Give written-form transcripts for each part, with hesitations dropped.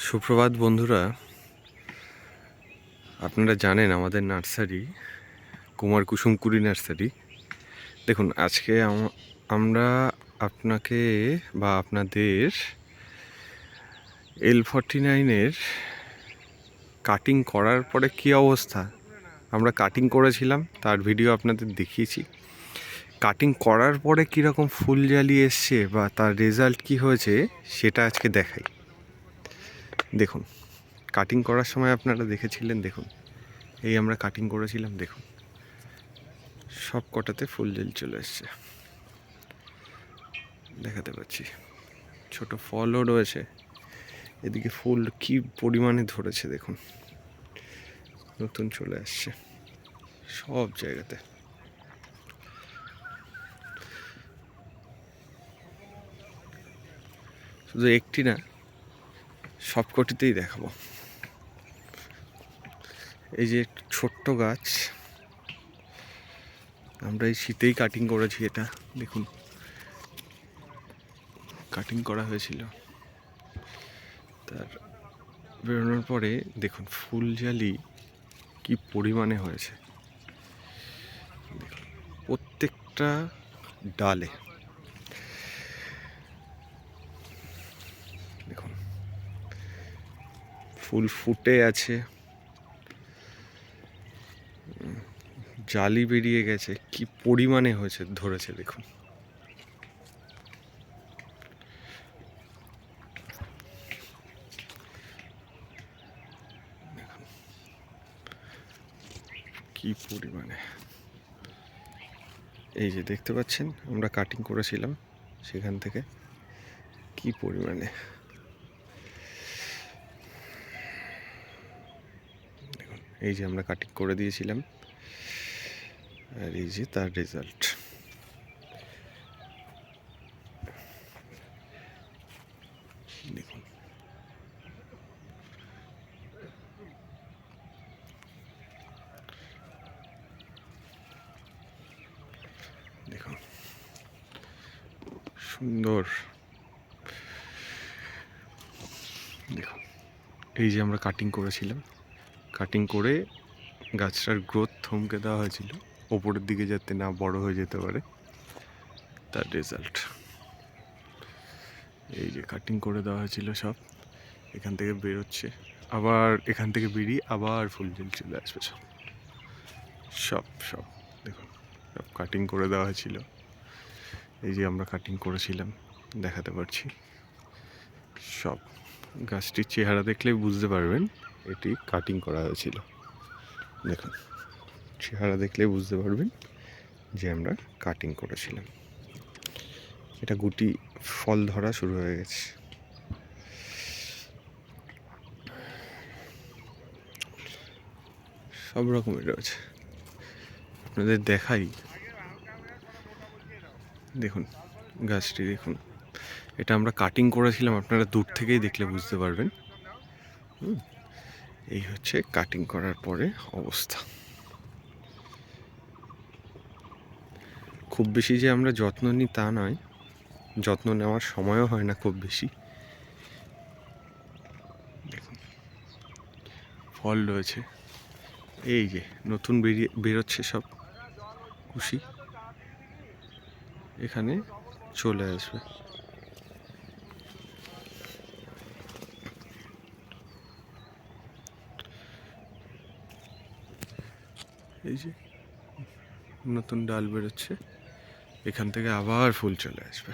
সুপ্রভাত বন্ধুরা, আপনারা জানেন আমাদের নার্সারি কুমার কুসুমকুড়ি নার্সারি। দেখুন, আজকে আমরা আপনাকে বা আপনাদের L49-এর কাটিং করার পরে কী অবস্থা, আমরা কাটিং করেছিলাম তার ভিডিও আপনাদের দেখিয়েছি। কাটিং করার পরে কীরকম ফুল জালি এসছে বা তার রেজাল্ট কী হয়েছে সেটা আজকে দেখাই। দেখুন, কাটিং করার সময় আপনারা দেখেছিলেন, দেখুন এই আমরা কাটিং করেছিলাম, দেখুন সব কটাতে ফুল জেল চলে এসছে, দেখাতে পাচ্ছি। ছোট ফলও রয়েছে, এদিকে ফুল কি পরিমাণে ধরেছে দেখুন, নতুন চলে আসছে সব জায়গাতে। শুধু একটি না, সবকটিতেই দেখাবো। এই যে ছোট্ট গাছ, আমরা এই শীতেই কাটিং করেছি, এটা দেখুন কাটিং করা হয়েছিল, তার বেরোনোর পরে দেখুন ফুল জালি কি পরিমাণে হয়েছে, দেখুন প্রত্যেকটা ডালে। দেখুন ফুল ফুটে আছে, জালি বেরিয়ে গেছে, কি পরিমাণে হয়েছে ধরেছে দেখুন। কি পরিমাণে, এই যে দেখতে পাচ্ছেন আমরা কাটিং করেছিলাম সেখান থেকে কি পরিমাণে। দেখুন এই যে আমরা কাটিং করে দিয়েছিলাম, আর এই যে তার রেজাল্ট। দেখুন দেখুন সুন্দর। দেখুন এই যে আমরা কাটিং করেছিলাম, কাটিং করে গাছটার গ্রোথ থমকে দেওয়া হয়েছিল ওপরের দিকে যাতে না বড় হয়ে যেতে পারে, তার রেজাল্ট। এই যে কাটিং করে দেওয়া হয়েছিল সব, এখান থেকে বেরোচ্ছে, আবার এখান থেকে বেরিয়ে আবার ফুল জেল চলে আসবে সব সব সব দেখুন সব কাটিং করে দেওয়া হয়েছিল। এই যে আমরা কাটিং করেছিলাম, দেখাতে পারছি সব। গাছটির চেহারা দেখলেই বুঝতে পারবেন এটি কাটিং করা হয়েছিল। দেখুন চেহারা দেখলেই বুঝতে পারবেন যে আমরা কাটিং করেছিলাম। এটা গুটি ফল ধরা শুরু হয়ে গেছে। সব রকমের রয়েছে, আপনাদের দেখাই। দেখুন গাছটি দেখুন, এটা আমরা কাটিং করেছিলাম, আপনারা দূর থেকেই দেখলে বুঝতে পারবেন। এই হচ্ছে কাটিং করার পরে অবস্থা। খুব বেশি যে আমরা যত্ন নিই তা নয়, যত্ন নেওয়ার সময়ও হয় না খুব বেশি। দেখুন ফল রয়েছে, এই যে নতুন বেরোচ্ছে সব কুশি, এখানে চলে আসবে। এই যে নতুন ডাল বেরোচ্ছে, এখান থেকে আবার ফুল চলে আসবে।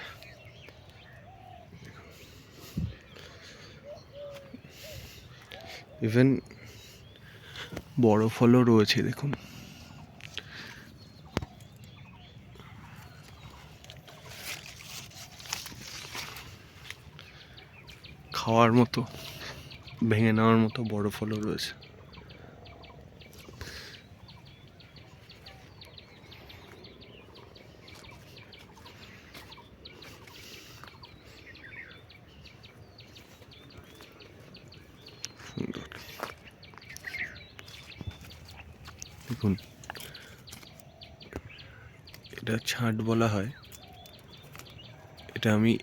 ইভেন বড় ফলও রয়েছে, দেখুন খাওয়ার মতো, ভেঙে নেওয়ার মতো বড় ফলও রয়েছে। সুন্দর দেখুন, এটা ছাঁট বলা হয়। এটা আমি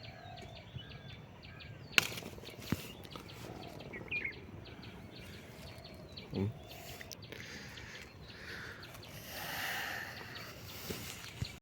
হুম।